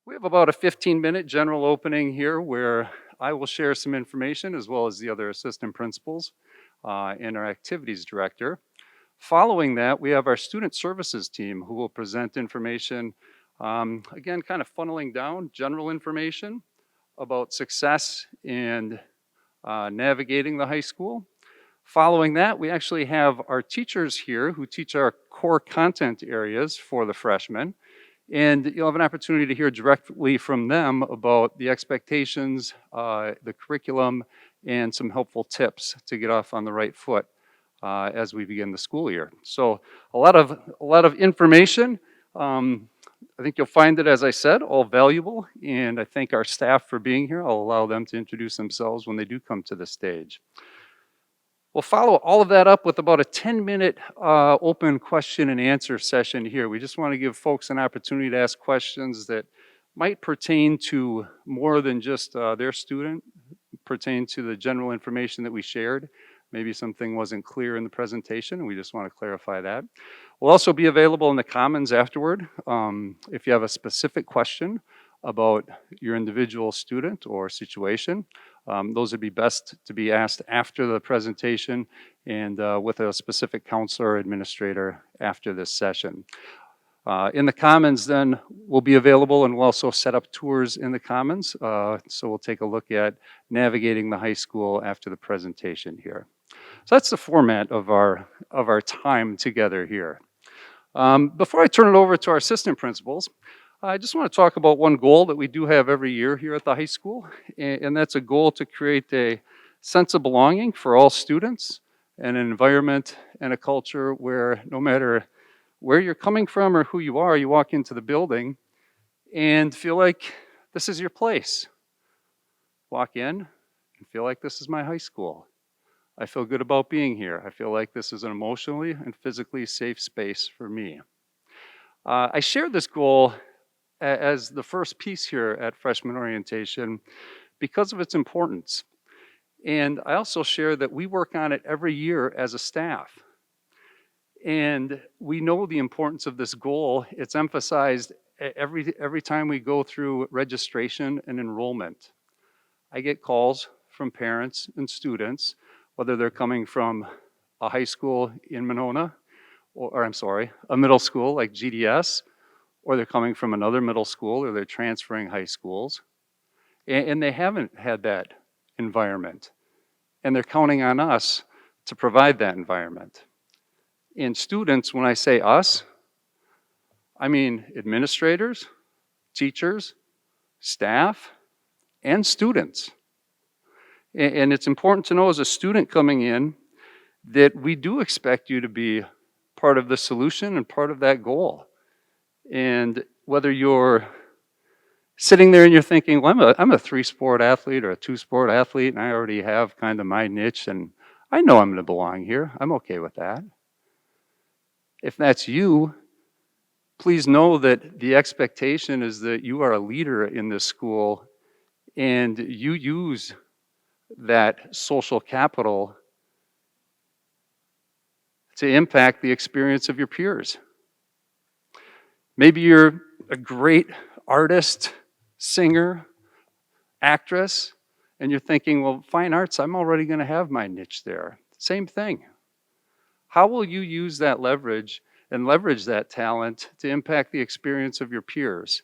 We have about a 15-minute general opening here where I will share some information as well as the other assistant principals and our activities director. Following that, we have our student services team who will present information, again, kind of funneling down general information about success and navigating the high school. Following that, we actually have our teachers here who teach our core content areas for the freshmen. And you'll have an opportunity to hear directly from them about the expectations, the curriculum, and some helpful tips to get off on the right foot as we begin the school year. So a lot of information. I think you'll find it, as I said, all valuable, and I thank our staff for being here. I'll allow them to introduce themselves when they do come to the stage. We'll follow all of that up with about a 10-minute open question and answer session here. We just want to give folks an opportunity to ask questions that might pertain to more than just their student, pertain to the general information that we shared. Maybe something wasn't clear in the presentation, and we just want to clarify that. We'll also be available in the Commons afterward if you have a specific question about your individual student or situation. Those would be best to be asked after the presentation and with a specific counselor or administrator after this session. In the Commons then, we'll be available and we'll also set up tours in the Commons. So we'll take a look at navigating the high school after the presentation here. So that's the format of our time together here. Before I turn it over to our assistant principals, I just want to talk about one goal that we do have every year here at the high school, and that's a goal to create a sense of belonging for all students and an environment and a culture where no matter where you're coming from or who you are, you walk into the building and feel like this is your place. Walk in and feel like this is my high school. I feel good about being here. I feel like this is an emotionally and physically safe space for me. I share this goal as the first piece here at freshman orientation because of its importance. And I also share that we work on it every year as a staff. And we know the importance of this goal. It's emphasized every time we go through registration and enrollment. I get calls from parents and students, whether they're coming from a high school in Monona, or I'm sorry, a middle school like GDS, or they're coming from another middle school, or they're transferring high schools, and they haven't had that environment. And they're counting on us to provide that environment. And students, when I say us, I mean administrators, teachers, staff, and students. And it's important to know as a student coming in that we do expect you to be part of the solution and part of that goal. And whether you're sitting there and you're thinking, well, I'm a 3-sport athlete or a 2-sport athlete, and I already have kind of my niche, and I know I'm going to belong here. I'm okay with that. If that's you, please know that the expectation is that you are a leader in this school and you use that social capital to impact the experience of your peers. Maybe you're a great artist, singer, actress, and you're thinking, well, fine arts, I'm already going to have my niche there. Same thing. How will you use that leverage and leverage that talent to impact the experience of your peers?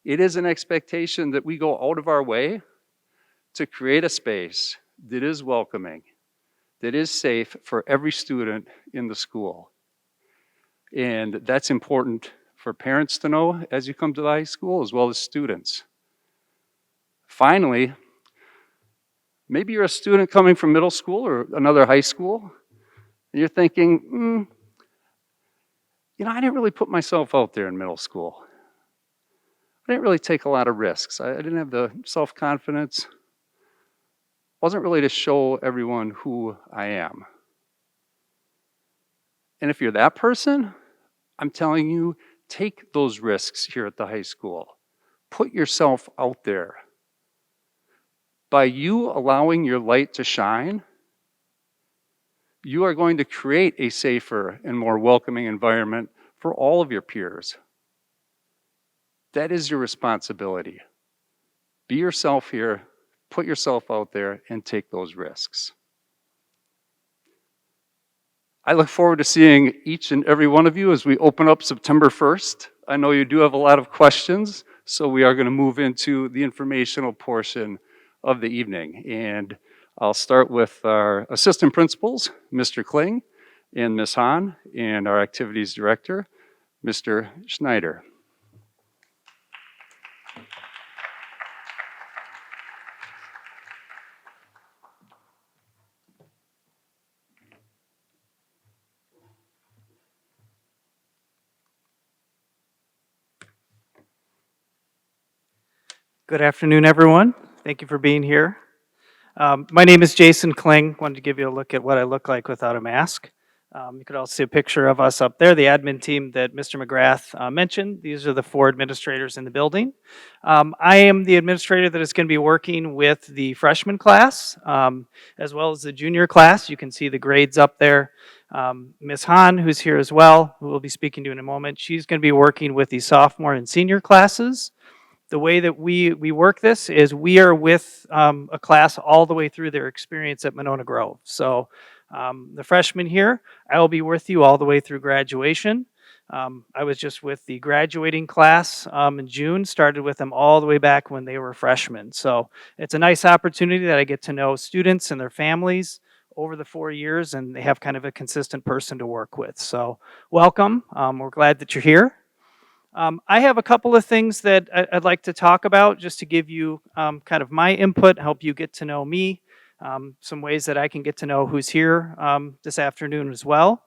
It is an expectation that we go out of our way to create a space that is welcoming, that is safe for every student in the school. And that's important for parents to know as you come to the high school, as well as students. Finally, maybe you're a student coming from middle school or another high school, and you're thinking, I didn't really put myself out there in middle school. I didn't really take a lot of risks. I didn't have the self-confidence. Wasn't really to show everyone who I am. And if you're that person, I'm telling you, take those risks here at the high school. Put yourself out there. By you allowing your light to shine, you are going to create a safer and more welcoming environment for all of your peers. That is your responsibility. Be yourself here, put yourself out there, and take those risks. I look forward to seeing each and every one of you as we open up September 1st. I know you do have a lot of questions, so we are going to move into the informational portion of the evening. And I'll start with our assistant principals, Mr. Kling and Ms. Hahn, and our activities director, Mr. Schneider. Good afternoon, everyone. Thank you for being here. My name is Jason Kling. Wanted to give you a look at what I look like without a mask. You could also see a picture of us up there, the admin team that Mr. McGrath mentioned. These are the 4 administrators in the building. I am the administrator that is going to be working with the freshman class, as well as the junior class. You can see the grades up there. Ms. Hahn, who's here as well, who we'll be speaking to in a moment, she's going to be working with the sophomore and senior classes. The way that we work this is we are with a class all the way through their experience at Monona Grove. So the freshmen here, I will be with you all the way through graduation. I was just with the graduating class in June, started with them all the way back when they were freshmen. So it's a nice opportunity that I get to know students and their families over the 4 years, and they have kind of a consistent person to work with. So welcome. We're glad that you're here. I have a couple of things that I'd like to talk about just to give you kind of my input, help you get to know me, some ways that I can get to know who's here this afternoon as well.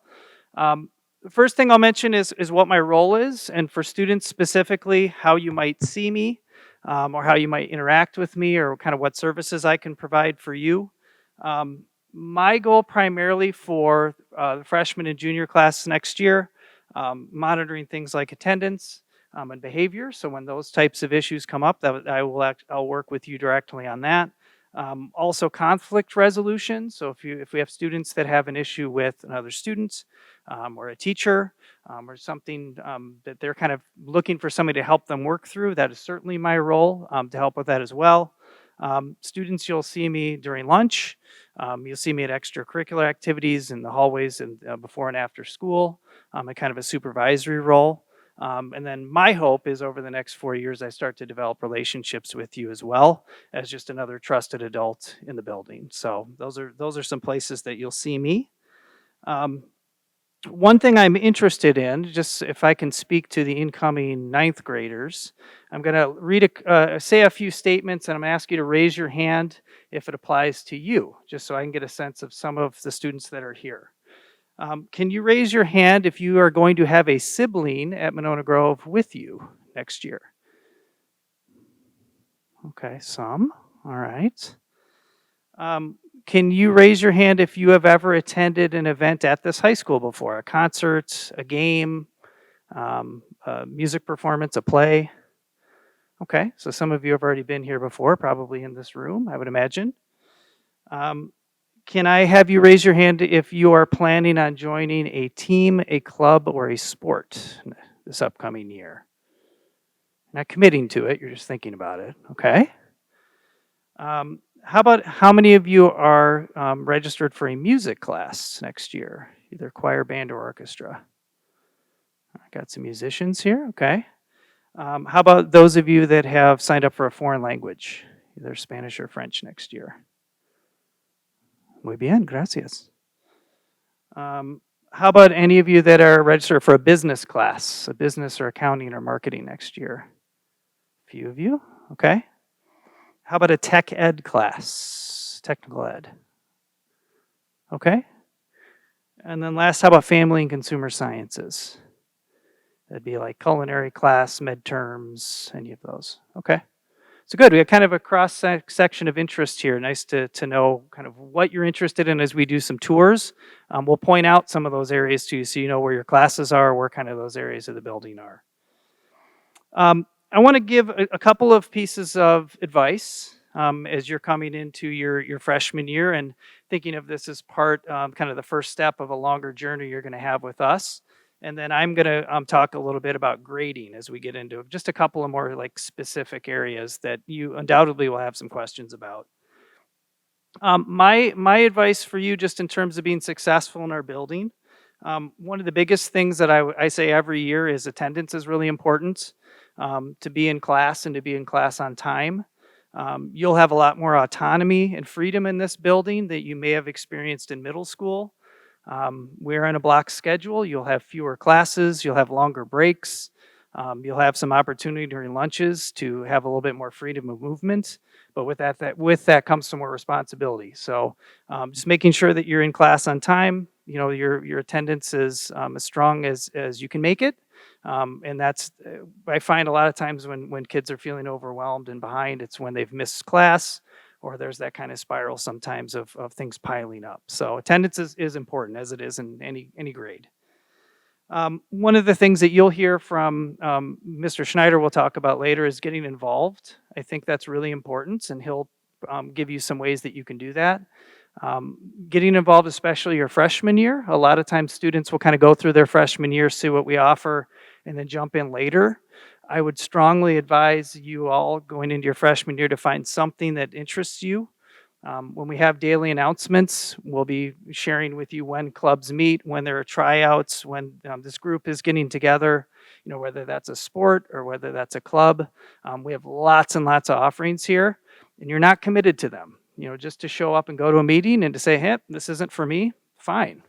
The first thing I'll mention is what my role is, and for students specifically, how you might see me or how you might interact with me, or kind of what services I can provide for you. My goal primarily for the freshman and junior class next year, monitoring things like attendance and behavior. So when those types of issues come up, I'll work with you directly on that. Also conflict resolution. So if we have students that have an issue with another student or a teacher or something that they're kind of looking for somebody to help them work through, that is certainly my role to help with that as well. Students, you'll see me during lunch. You'll see me at extracurricular activities in the hallways and before and after school. A kind of a supervisory role. And then my hope is over the next 4 years, I start to develop relationships with you as well as just another trusted adult in the building. So those are some places that you'll see me. One thing I'm interested in, just if I can speak to the incoming 9th graders, I'm going to say a few statements, and I'm going to ask you to raise your hand if it applies to you, just so I can get a sense of some of the students that are here. Can you raise your hand if you are going to have a sibling at Monona Grove with you next year? Okay, some. All right. Can you raise your hand if you have ever attended an event at this high school before? A concert, a game, a music performance, a play? Okay, so some of you have already been here before, probably in this room, I would imagine. Can I have you raise your hand if you are planning on joining a team, a club, or a sport this upcoming year? Not committing to it, you're just thinking about it, okay? How many of you are registered for a music class next year? Either choir, band, or orchestra? I got some musicians here, okay. How about those of you that have signed up for a foreign language, either Spanish or French next year? Muy bien, gracias. How about any of you that are registered for a business class, a business or accounting or marketing next year? A few of you, okay. How about a tech ed class, technical ed? Okay. And then last, how about family and consumer sciences? That'd be like culinary class, midterms, any of those. Okay. So good, we have kind of a cross-section of interest here. Nice to know kind of what you're interested in as we do some tours. We'll point out some of those areas to you so you know where your classes are, where kind of those areas of the building are. I want to give a couple of pieces of advice as you're coming into your freshman year and thinking of this as part, kind of the first step of a longer journey you're going to have with us. And then I'm going to talk a little bit about grading as we get into just a couple of more like specific areas that you undoubtedly will have some questions about. My advice for you, just in terms of being successful in our building, one of the biggest things that I say every year is attendance is really important. To be in class and to be in class on time. You'll have a lot more autonomy and freedom in this building that you may have experienced in middle school. We're on a block schedule. You'll have fewer classes. You'll have longer breaks. You'll have some opportunity during lunches to have a little bit more freedom of movement. But with that comes some more responsibility. So just making sure that you're in class on time. You know, your attendance is as strong as you can make it. And that's I find a lot of times when kids are feeling overwhelmed and behind, it's when they've missed class or there's that kind of spiral sometimes of things piling up. So attendance is important, as it is in any grade. One of the things that you'll hear from Mr. Schneider we'll talk about later is getting involved. I think that's really important, and he'll give you some ways that you can do that. Getting involved, especially your freshman year. A lot of times students will kind of go through their freshman year, see what we offer, and then jump in later. I would strongly advise you all going into your freshman year to find something that interests you. When we have daily announcements, we'll be sharing with you when clubs meet, when there are tryouts, when this group is getting together, you know, whether that's a sport or whether that's a club. We have lots and lots of offerings here, and you're not committed to them. You know, just to show up and go to a meeting and to say, hey, this isn't for me, fine.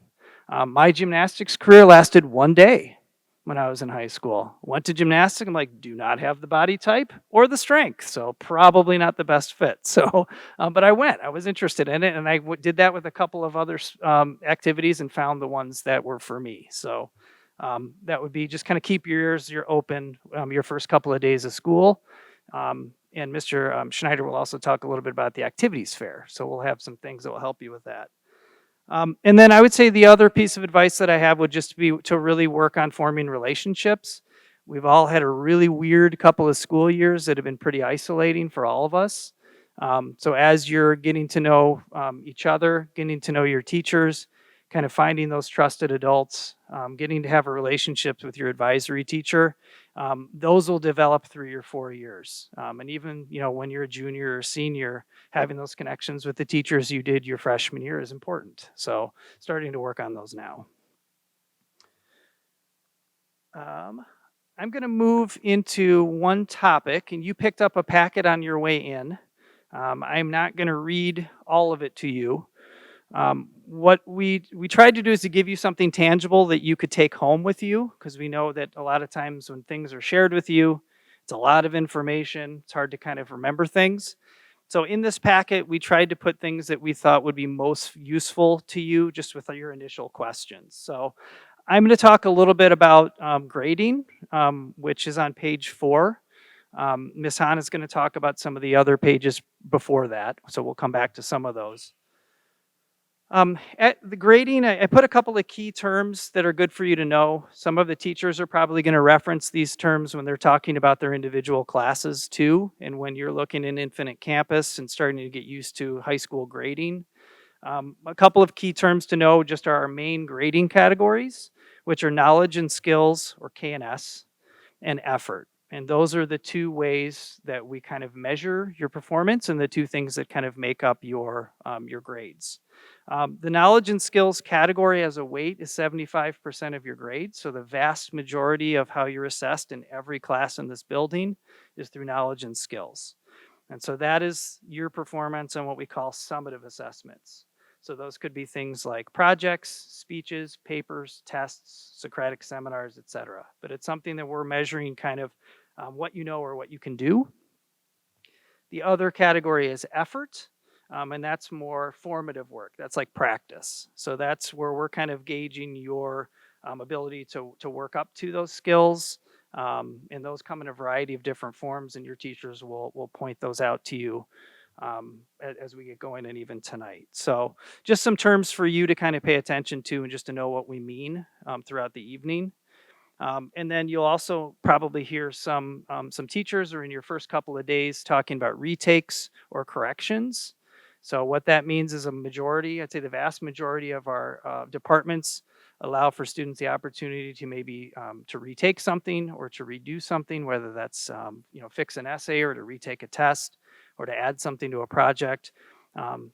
My gymnastics career lasted one day when I was in high school. Went to gymnastics, I'm like, do not have the body type or the strength, so probably not the best fit. So, but I went, I was interested in it, and I did that with a couple of other activities and found the ones that were for me. So that would be just kind of keep your ears open your first couple of days of school. And Mr. Schneider will also talk a little bit about the activities fair. So we'll have some things that will help you with that. And then I would say the other piece of advice that I have would just be to really work on forming relationships. We've all had a really weird couple of school years that have been pretty isolating for all of us. So as you're getting to know each other, getting to know your teachers, kind of finding those trusted adults, getting to have a relationship with your advisory teacher, those will develop through your 4 years. And even, you know, when you're a junior or senior, having those connections with the teachers you did your freshman year is important. So starting to work on those now. I'm going to move into one topic, and you picked up a packet on your way in. I'm not going to read all of it to you. What we tried to do is to give you something tangible that you could take home with you, because we know that a lot of times when things are shared with you, it's a lot of information. It's hard to kind of remember things. So in this packet, we tried to put things that we thought would be most useful to you just with your initial questions. So I'm going to talk a little bit about grading, which is on page 4. Ms. Hahn is going to talk about some of the other pages before that, so we'll come back to some of those. At the grading, I put a couple of key terms that are good for you to know. Some of the teachers are probably going to reference these terms when they're talking about their individual classes too, and when you're looking in Infinite Campus and starting to get used to high school grading. A couple of key terms to know just are our main grading categories, which are knowledge and skills, or KNS, and effort. And those are the two ways that we kind of measure your performance and the two things that kind of make up your grades. The knowledge and skills category as a weight is 75% of your grade. So the vast majority of how you're assessed in every class in this building is through knowledge and skills. And so that is your performance on what we call summative assessments. So those could be things like projects, speeches, papers, tests, Socratic seminars, etc. But it's something that we're measuring kind of what you know or what you can do. The other category is effort, and that's more formative work. That's like practice. So that's where we're kind of gauging your ability to work up to those skills. And those come in a variety of different forms, and your teachers will point those out to you as we get going, and even tonight. So just some terms for you to kind of pay attention to and just to know what we mean throughout the evening. And then you'll also probably hear some teachers or in your first couple of days talking about retakes or corrections. So what that means is a majority, I'd say the vast majority of our departments allow for students the opportunity to maybe to retake something or to redo something, whether that's fix an essay or to retake a test or to add something to a project,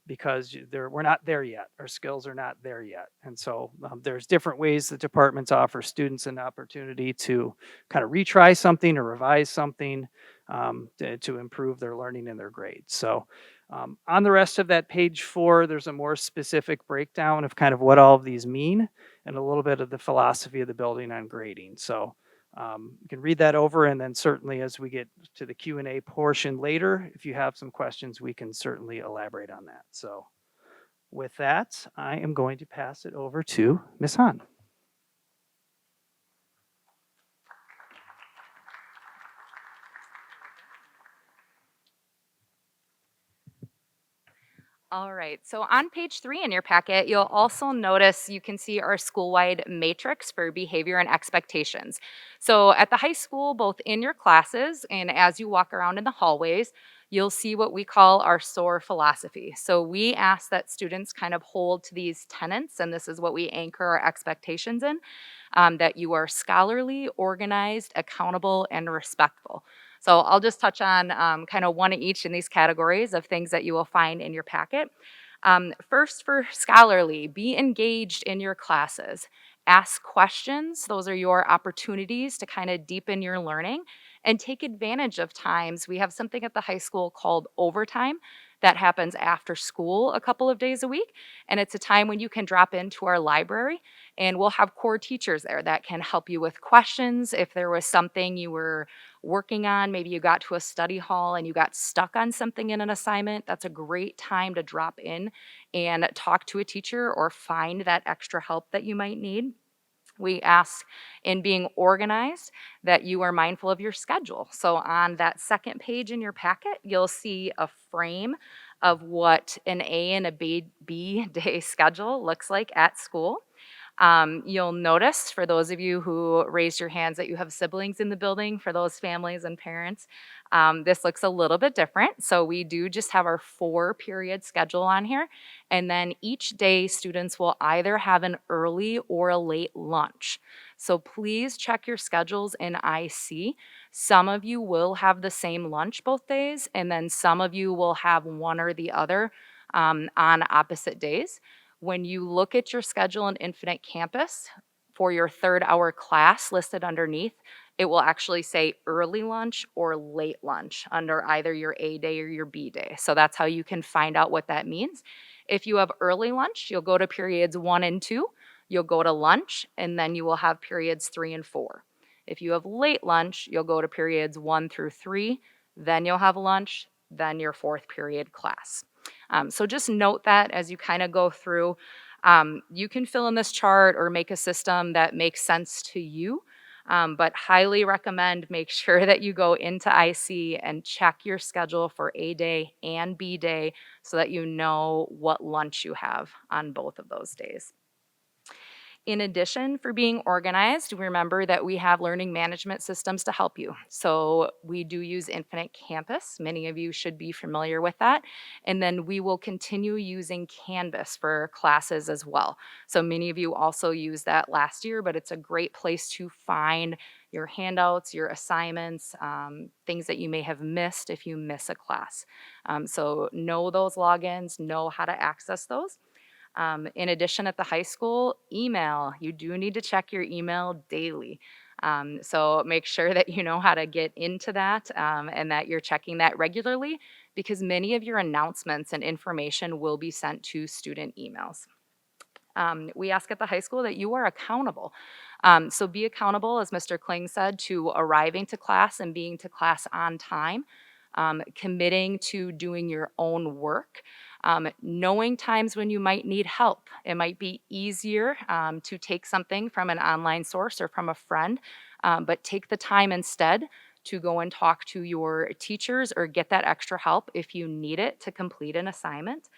because we're not there yet. Our skills are not there yet, and so there's different ways the departments offer students an opportunity to kind of retry something or revise something, to improve their learning and their grades. So on the rest of that page 4, there's a more specific breakdown of kind of what all of these mean and a little bit of the philosophy of the building on grading. So you can read that over, and then certainly as we get to the Q&A portion later, if you have some questions, we can certainly elaborate on that. So with that, I am going to pass it over to Ms. Hahn. All right, so on page 3 in your packet, you'll also notice you can see our school-wide matrix for behavior and expectations. So at the high school, both in your classes and as you walk around in the hallways, you'll see what we call our SOAR philosophy. So we ask that students kind of hold to these tenets, and this is what we anchor our expectations in, that you are scholarly, organized, accountable, and respectful. So I'll just touch on kind of one of each in these categories of things that you will find in your packet. First, for scholarly, be engaged in your classes. Ask questions. Those are your opportunities to kind of deepen your learning and take advantage of times. We have something at the high school called overtime that happens after school a couple of days a week. And it's a time when you can drop into our library and we'll have core teachers there that can help you with questions. If there was something you were working on, maybe you got to a study hall and you got stuck on something in an assignment, that's a great time to drop in and talk to a teacher or find that extra help that you might need. We ask in being organized that you are mindful of your schedule. So on that second page in your packet, you'll see a frame of what an A and a B day schedule looks like at school. You'll notice, for those of you who raised your hands, that you have siblings in the building. For those families and parents, this looks a little bit different. So we do just have our 4-period schedule on here. And then each day, students will either have an early or a late lunch. So please check your schedules in IC. Some of you will have the same lunch both days, and then some of you will have one or the other on opposite days. When you look at your schedule in Infinite Campus for your 3rd-hour class listed underneath, it will actually say early lunch or late lunch under either your A day or your B day. So that's how you can find out what that means. If you have early lunch, you'll go to periods 1 and 2, you'll go to lunch, and then you will have periods 3 and 4. If you have late lunch, you'll go to periods 1 through 3, then you'll have lunch, then your 4th period class. So just note that as you kind of go through. You can fill in this chart or make a system that makes sense to you, but highly recommend make sure that you go into IC and check your schedule for A day and B day so that you know what lunch you have on both of those days. In addition, for being organized, remember that we have learning management systems to help you. So we do use Infinite Campus. Many of you should be familiar with that. And then we will continue using Canvas for classes as well. So many of you also used that last year, but it's a great place to find your handouts, your assignments, things that you may have missed if you miss a class. So know those logins, know how to access those. In addition, at the high school, email. You do need to check your email daily. So make sure that you know how to get into that and that you're checking that regularly because many of your announcements and information will be sent to student emails. We ask at the high school that you are accountable. So be accountable, as Mr. Kling said, to arriving to class and being to class on time, committing to doing your own work, knowing times when you might need help. It might be easier to take something from an online source or from a friend, but take the time instead to go and talk to your teachers or get that extra help if you need it to complete an assignment.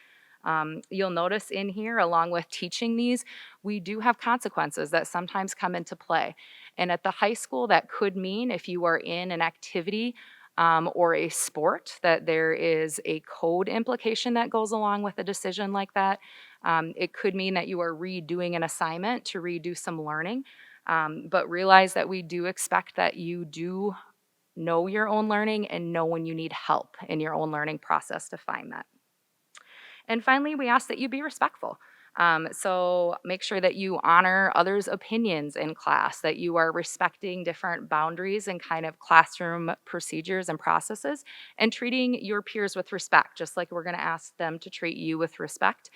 You'll notice in here, along with teaching these, we do have consequences that sometimes come into play. And at the high school, that could mean if you are in an activity or a sport, that there is a code implication that goes along with a decision like that. It could mean that you are redoing an assignment to redo some learning, but realize that we do expect that you do know your own learning and know when you need help in your own learning process to find that. And finally, we ask that you be respectful. So make sure that you honor others' opinions in class, that you are respecting different boundaries and kind of classroom procedures and processes, and treating your peers with respect, just like we're going to ask them to treat you with respect.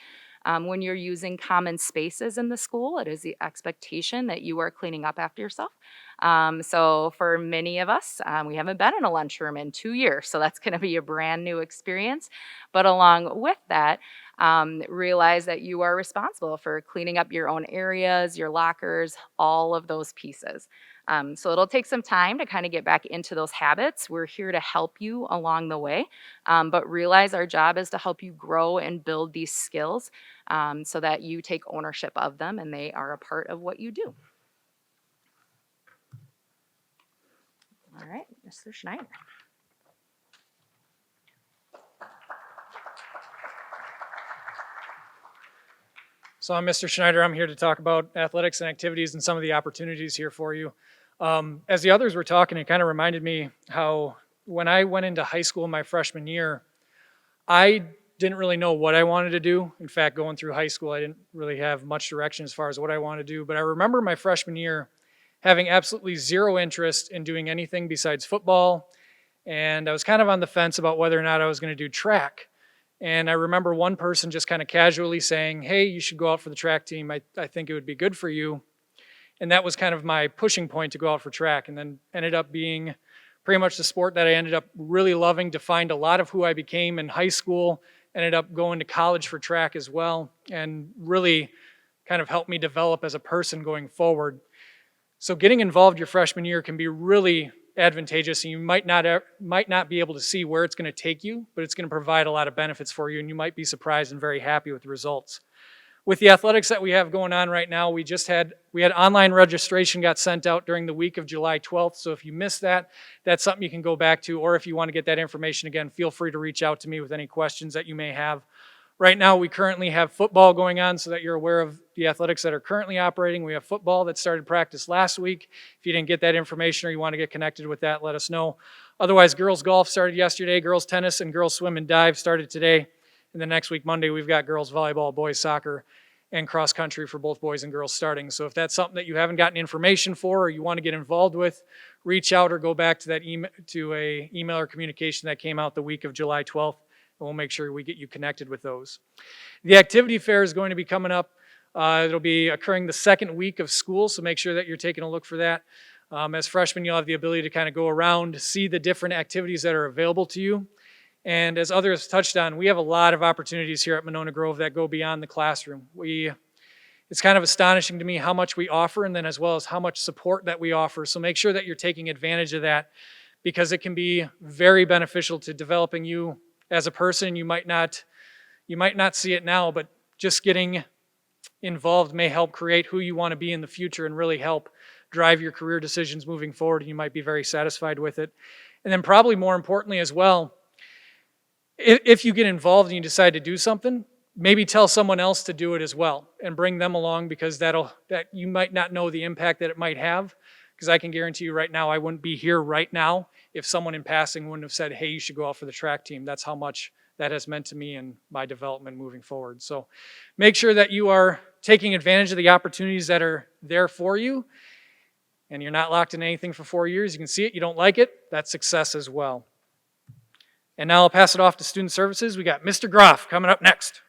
When you're using common spaces in the school, it is the expectation that you are cleaning up after yourself. So for many of us, we haven't been in a lunchroom in 2 years, so that's going to be a brand new experience. But along with that, realize that you are responsible for cleaning up your own areas, your lockers, all of those pieces. So it'll take some time to kind of get back into those habits. We're here to help you along the way, but realize our job is to help you grow and build these skills so that you take ownership of them and they are a part of what you do. All right, Mr. Schneider. So I'm Mr. Schneider. I'm here to talk about athletics and activities and some of the opportunities here for you. As the others were talking, it kind of reminded me how when I went into high school my freshman year, I didn't really know what I wanted to do. In fact, going through high school, I didn't really have much direction as far as what I wanted to do. But I remember my freshman year having absolutely zero interest in doing anything besides football. And I was kind of on the fence about whether or not I was going to do track. And I remember one person just kind of casually saying, hey, you should go out for the track team. I think it would be good for you. And that was kind of my pushing point to go out for track, and then ended up being pretty much the sport that I ended up really loving, to find a lot of who I became in high school. Ended up going to college for track as well, and really kind of helped me develop as a person going forward. So getting involved your freshman year can be really advantageous, and you might not be able to see where it's going to take you, but it's going to provide a lot of benefits for you, and you might be surprised and very happy with the results. With the athletics that we have going on right now, we had online registration got sent out during the week of July 12th. So if you missed that, that's something you can go back to, or if you want to get that information again, feel free to reach out to me with any questions that you may have. Right now, we currently have football going on, so that you're aware of the athletics that are currently operating. We have football that started practice last week. If you didn't get that information or you want to get connected with that, let us know. Otherwise, girls golf started yesterday, girls tennis and girls swim and dive started today. And then next week, Monday, we've got girls volleyball, boys soccer, and cross country for both boys and girls starting. So if that's something that you haven't gotten information for or you want to get involved with, reach out or go back to that email or communication that came out the week of July 12th. And we'll make sure we get you connected with those. The activity fair is going to be coming up. It'll be occurring the second week of school, so make sure that you're taking a look for that. As freshmen, you'll have the ability to kind of go around, see the different activities that are available to you. And as others touched on, we have a lot of opportunities here at Monona Grove that go beyond the classroom. It's kind of astonishing to me how much we offer, and then as well as how much support that we offer. So make sure that you're taking advantage of that, because it can be very beneficial to developing you as a person. You might not see it now, but just getting involved may help create who you want to be in the future and really help drive your career decisions moving forward. And you might be very satisfied with it. And then probably more importantly as well, if you get involved and you decide to do something, maybe tell someone else to do it as well and bring them along, because that you might not know the impact that it might have. Because I can guarantee you right now, I wouldn't be here right now if someone in passing wouldn't have said, hey, you should go out for the track team. That's how much that has meant to me and my development moving forward. So make sure that you are taking advantage of the opportunities that are there for you, and you're not locked in anything for 4 years. You can see it, you don't like it, that's success as well. And now I'll pass it off to Student Services. We got Mr. Groff coming up next.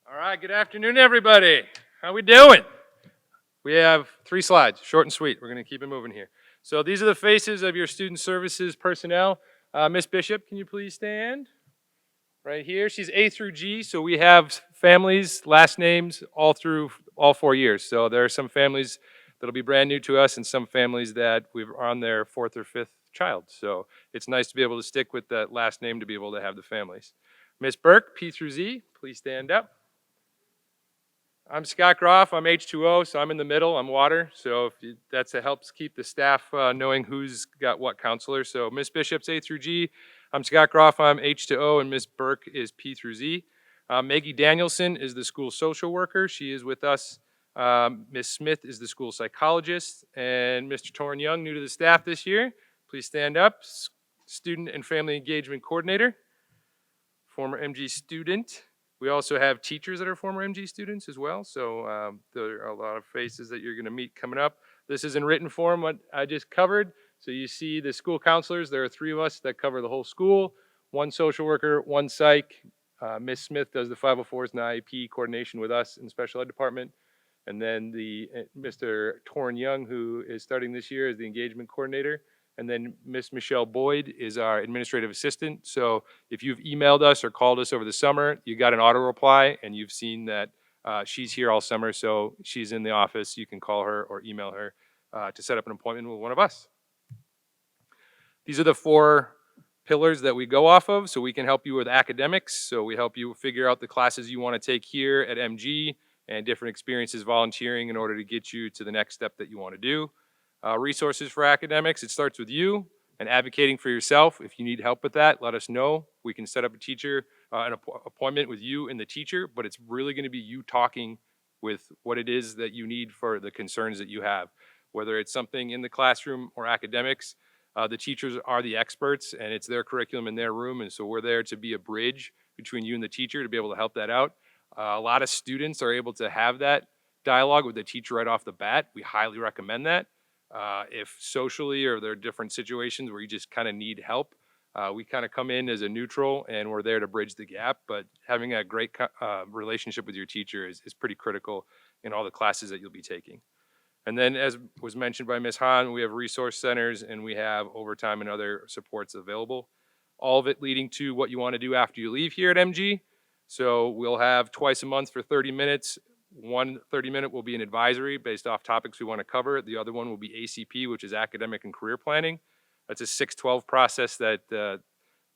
All right, good afternoon, everybody. How we doing? We have 3 slides, short and sweet. We're going to keep it moving here. So these are the faces of your Student Services personnel. Miss Bishop, can you please stand? Right here, she's A through G, so we have families, last names, all through all 4 years. So there are some families that'll be brand new to us and some families that we're on their 4th or 5th child. So it's nice to be able to stick with that last name to be able to have the families. Miss Burke, P through Z, please stand up. I'm Scott Groff. I'm H2O, so I'm in the middle. I'm water. So that helps keep the staff knowing who's got what counselor. So Miss Bishop's A through G. I'm Scott Groff. I'm H2O, and Miss Burke is P through Z. Maggie Danielson is the school social worker. She is with us. Miss Smith is the school psychologist, and Mr. Torn Young, new to the staff this year. Please stand up. Student and family engagement coordinator, former MG student. We also have teachers that are former MG students as well, so there are a lot of faces that you're going to meet coming up. This is in written form what I just covered. So you see the school counselors. There are 3 of us that cover the whole school, 1 social worker, 1 psych. Ms. Smith does the 504s and IEP coordination with us in the special ed department. And then Mr. Torn Young, who is starting this year as the engagement coordinator. And then Miss Michelle Boyd is our administrative assistant. So if you've emailed us or called us over the summer, you got an auto reply and you've seen that she's here all summer. So she's in the office. You can call her or email her to set up an appointment with one of us. These are the 4 pillars that we go off of. So we can help you with academics. So we help you figure out the classes you want to take here at MG and different experiences volunteering in order to get you to the next step that you want to do. Resources for academics, it starts with you and advocating for yourself. If you need help with that, let us know. We can set up an appointment with you and the teacher, but it's really going to be you talking with what it is that you need for the concerns that you have. Whether it's something in the classroom or academics, the teachers are the experts and it's their curriculum in their room, and so we're there to be a bridge between you and the teacher to be able to help that out. A lot of students are able to have that dialogue with the teacher right off the bat. We highly recommend that. If socially or there are different situations where you just kind of need help, we kind of come in as a neutral and we're there to bridge the gap. But having a great relationship with your teacher is pretty critical in all the classes that you'll be taking. And then, as was mentioned by Ms. Hahn, we have resource centers and we have overtime and other supports available. All of it leading to what you want to do after you leave here at MG. So we'll have twice a month for 30 minutes. One 30-minute will be an advisory based off topics we want to cover. The other one will be ACP, which is academic and career planning. That's a 612 process that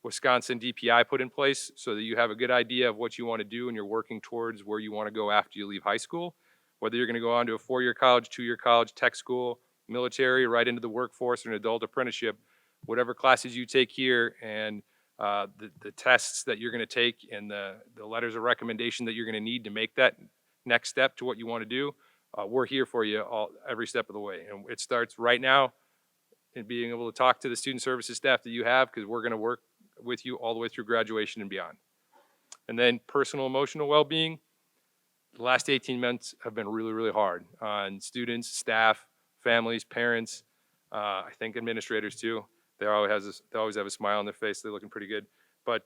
Wisconsin DPI put in place so that you have a good idea of what you want to do and you're working towards where you want to go after you leave high school. Whether you're going to go on to a 4-year college, 2-year college, tech school, military, right into the workforce or an adult apprenticeship, whatever classes you take here and the tests that you're going to take and the letters of recommendation that you're going to need to make that next step to what you want to do, we're here for you every step of the way. And it starts right now in being able to talk to the student services staff that you have, because we're going to work with you all the way through graduation and beyond. And then personal emotional well-being. The last 18 months have been really, really hard on students, staff, families, parents, I think administrators too. They always have a smile on their face. They're looking pretty good. But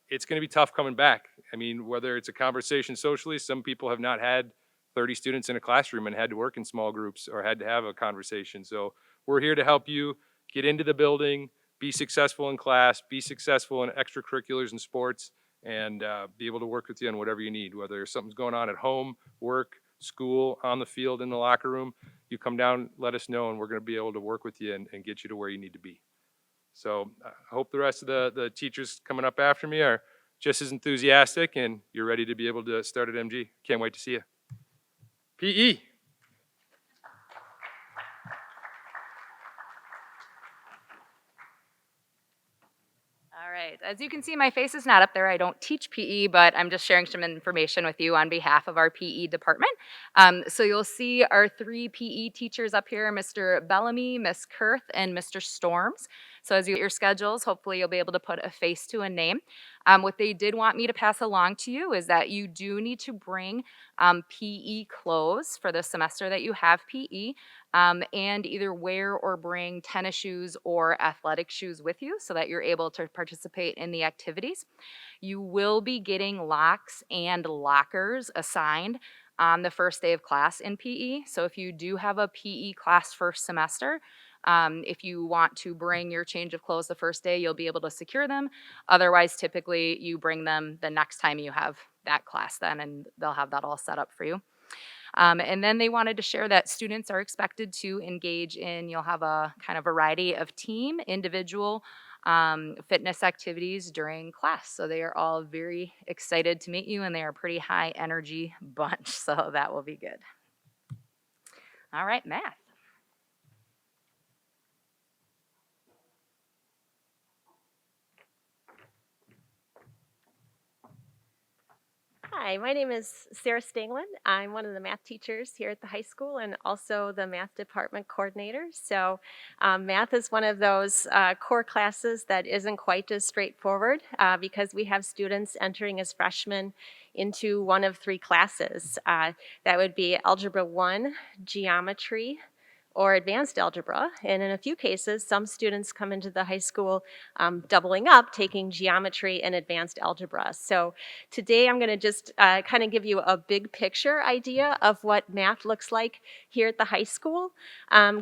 it's going to be tough coming back. I mean, whether it's a conversation socially, some people have not had 30 students in a classroom and had to work in small groups or had to have a conversation. So we're here to help you get into the building, be successful in class, be successful in extracurriculars and sports, and be able to work with you on whatever you need. Whether something's going on at home, work, school, on the field, in the locker room, you come down, let us know, and we're going to be able to work with you and get you to where you need to be. So I hope the rest of the teachers coming up after me are just as enthusiastic and you're ready to be able to start at MG. Can't wait to see you. PE. All right, as you can see, my face is not up there. I don't teach PE, but I'm just sharing some information with you on behalf of our PE department. So you'll see our 3 PE teachers up here, Mr. Bellamy, Miss Kurth, and Mr. Storms. So as you get your schedules, hopefully you'll be able to put a face to a name. What they did want me to pass along to you is that you do need to bring PE clothes for the semester that you have PE, and either wear or bring tennis shoes or athletic shoes with you so that you're able to participate in the activities. You will be getting locks and lockers assigned on the first day of class in PE. So if you do have a PE class first semester, if you want to bring your change of clothes the first day, you'll be able to secure them. Otherwise, typically you bring them the next time you have that class then, and they'll have that all set up for you. And then they wanted to share that students are expected to engage in, you'll have a kind of variety of team, individual, fitness activities during class. So they are all very excited to meet you, and they are a pretty high energy bunch. So that will be good. All right, math. Hi, my name is Sarah Stanglin. I'm one of the math teachers here at the high school and also the math department coordinator. So math is one of those core classes that isn't quite as straightforward because we have students entering as freshmen into one of three classes. That would be Algebra 1, Geometry, or advanced algebra. And in a few cases, some students come into the high school doubling up, taking geometry and advanced algebra. So today I'm going to just kind of give you a big picture idea of what math looks like here at the high school,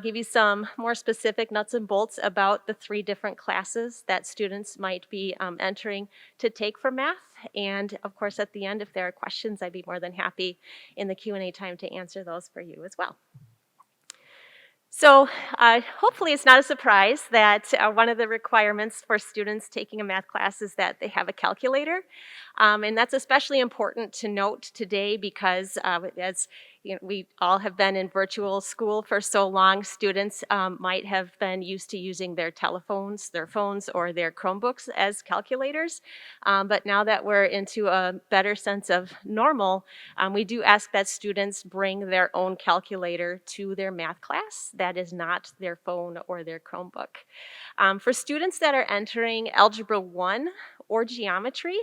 give you some more specific nuts and bolts about the three different classes that students might be entering to take for math. And of course, at the end, if there are questions, I'd be more than happy in the Q&A time to answer those for you as well. So hopefully it's not a surprise that one of the requirements for students taking a math class is that they have a calculator. And that's especially important to note today because as you know, we all have been in virtual school for so long, students might have been used to using their telephones, their phones, or their Chromebooks as calculators. But now that we're into a better sense of normal, we do ask that students bring their own calculator to their math class. That is not their phone or their Chromebook. For students that are entering Algebra 1 or Geometry,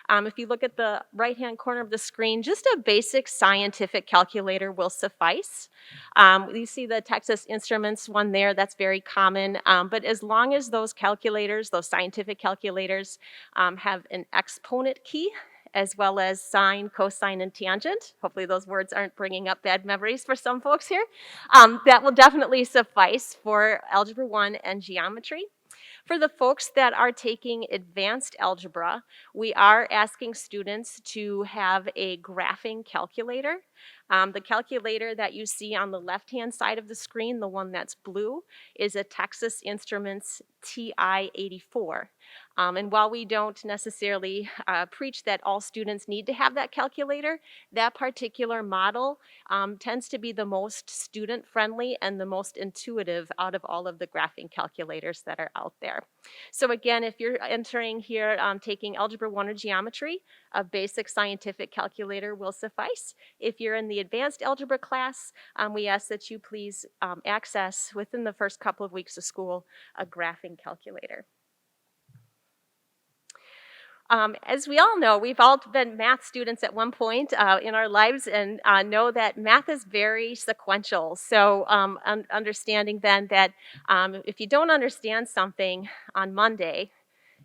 if you look at the right-hand corner of the screen, just a basic scientific calculator will suffice. You see the Texas Instruments one there, that's very common, but as long as those calculators, those scientific calculators, have an exponent key, as well as sine, cosine, and tangent. Hopefully those words aren't bringing up bad memories for some folks here. That will definitely suffice for Algebra 1 and Geometry. For the folks that are taking advanced algebra, we are asking students to have a graphing calculator. The calculator that you see on the left-hand side of the screen, the one that's blue, is a Texas Instruments TI-84. And while we don't necessarily preach that all students need to have that calculator, that particular model tends to be the most student-friendly and the most intuitive out of all of the graphing calculators that are out there. So again, if you're entering here taking Algebra 1 or Geometry, a basic scientific calculator will suffice. If you're in the advanced algebra class, we ask that you please access, within the first couple of weeks of school, a graphing calculator. As we all know, we've all been math students at one point in our lives and know that math is very sequential. So understanding then that if you don't understand something on Monday,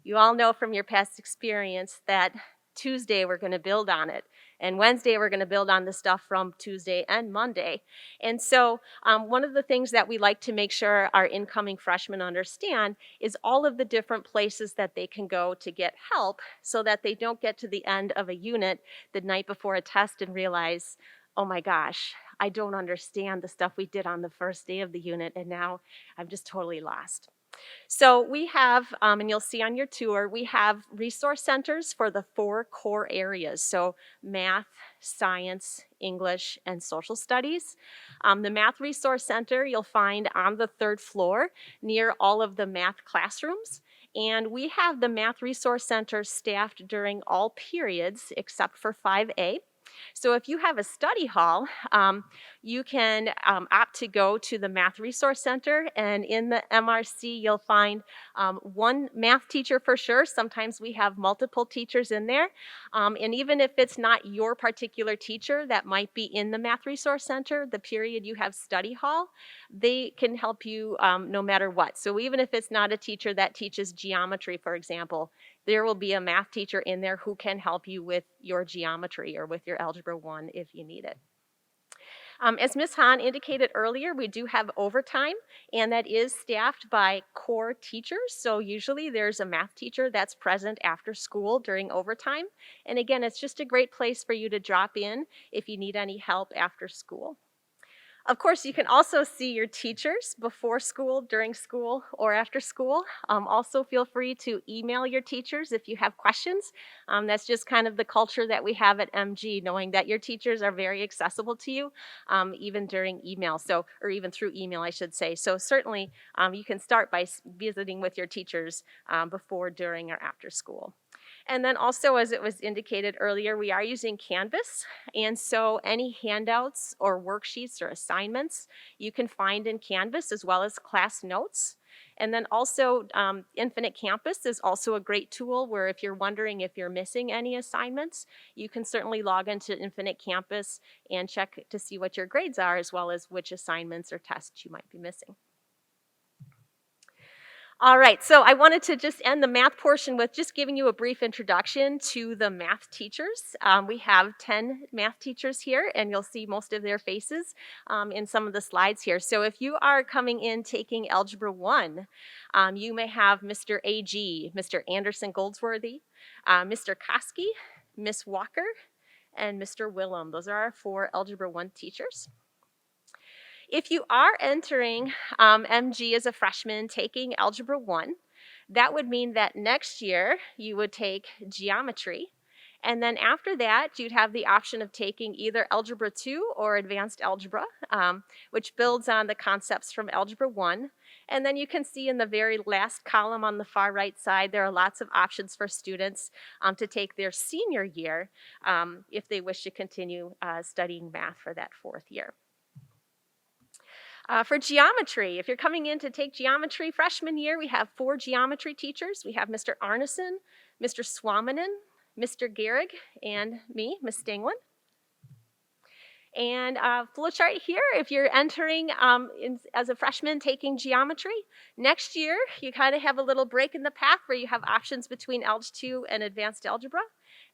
you all know from your past experience that Tuesday we're going to build on it. And Wednesday we're going to build on the stuff from Tuesday and Monday. And so one of the things that we like to make sure our incoming freshmen understand is all of the different places that they can go to get help so that they don't get to the end of a unit the night before a test and realize, oh my gosh, I don't understand the stuff we did on the first day of the unit and now I'm just totally lost. So we have, and you'll see on your tour, we have resource centers for the 4 core areas. So math, science, English, and social studies. The Math Resource Center you'll find on the 3rd floor near all of the math classrooms. And we have the Math Resource Center staffed during all periods except for 5A. So if you have a study hall, you can opt to go to the Math Resource Center, and in the MRC you'll find one math teacher for sure. Sometimes we have multiple teachers in there, and even if it's not your particular teacher that might be in the Math Resource Center, the period you have study hall, they can help you no matter what. So even if it's not a teacher that teaches geometry, for example, there will be a math teacher in there who can help you with your geometry or with your Algebra 1 if you need it. As Ms. Hahn indicated earlier, we do have overtime, and that is staffed by core teachers. So usually there's a math teacher that's present after school during overtime. And again, it's just a great place for you to drop in if you need any help after school. Of course, you can also see your teachers before school, during school, or after school. Also, feel free to email your teachers if you have questions. That's just kind of the culture that we have at MG, knowing that your teachers are very accessible to you, even during email, or even through email, I should say. So certainly, you can start by visiting with your teachers before, during, or after school. And then also, as it was indicated earlier, we are using Canvas. And so any handouts or worksheets or assignments you can find in Canvas, as well as class notes. And then also, Infinite Campus is also a great tool where if you're wondering if you're missing any assignments, you can certainly log into Infinite Campus and check to see what your grades are, as well as which assignments or tests you might be missing. All right, so I wanted to just end the math portion with just giving you a brief introduction to the math teachers. We have 10 math teachers here, and you'll see most of their faces in some of the slides here. So if you are coming in taking Algebra 1, you may have Mr. A.G., Mr. Anderson Goldsworthy, Mr. Koski, Miss Walker, and Mr. Willem. Those are our 4 Algebra 1 teachers. If you are entering MG as a freshman taking Algebra 1, that would mean that next year you would take geometry. And then after that, you'd have the option of taking either Algebra 2 or Advanced Algebra, which builds on the concepts from Algebra 1. And then you can see in the very last column on the far right side, there are lots of options for students to take their senior year if they wish to continue studying math for that 4th year. For geometry, if you're coming in to take geometry freshman year, we have 4 geometry teachers. We have Mr. Arneson, Mr. Swamanen, Mr. Gehrig, and me, Ms. Stinglin. And flow chart here, if you're entering as a freshman taking geometry, next year you kind of have a little break in the path where you have options between Alg 2 and Advanced Algebra.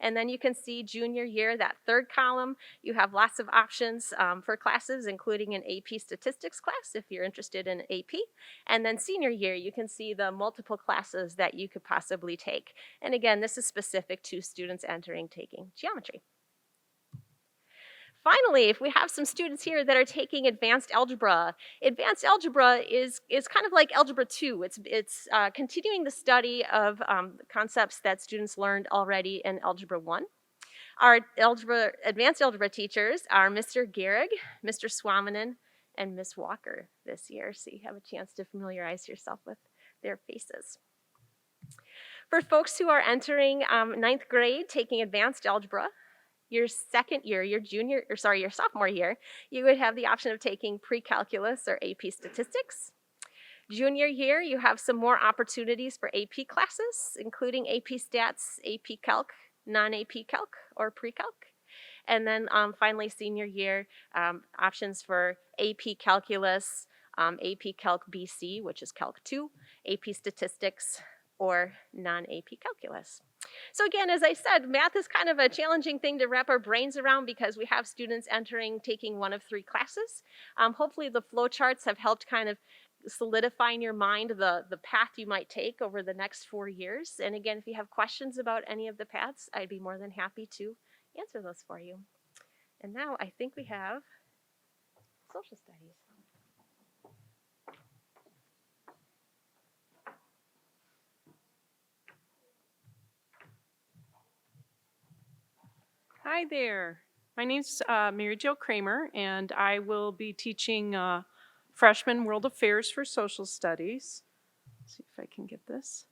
And then you can see junior year, that 3rd column, you have lots of options for classes, including an AP statistics class if you're interested in AP. And then senior year, you can see the multiple classes that you could possibly take. And again, this is specific to students entering taking geometry. Finally, if we have some students here that are taking Advanced Algebra is kind of like Algebra 2. It's continuing the study of concepts that students learned already in Algebra 1. Our Advanced Algebra teachers are Mr. Gehrig, Mr. Swamanen, and Ms. Walker this year, so you have a chance to familiarize yourself with their faces. For folks who are entering 9th grade taking Advanced Algebra, your second year, your sophomore year, you would have the option of taking pre-calculus or AP statistics. Junior year, you have some more opportunities for AP classes, including AP stats, AP calc, non-AP calc, or pre-calc. And then finally, senior year, options for AP calculus, AP calc BC, which is calc 2, AP statistics, or non-AP calculus. So again, as I said, math is kind of a challenging thing to wrap our brains around because we have students taking one of 3 classes. Hopefully the flow charts have helped kind of solidify in your mind the path you might take over the next 4 years. And again, if you have questions about any of the paths, I'd be more than happy to answer those for you. And now I think we have social studies. Hi there. My name's Mary Jo Kramer, and I will be teaching Freshman World Affairs for Social Studies. Let's see if I can get this.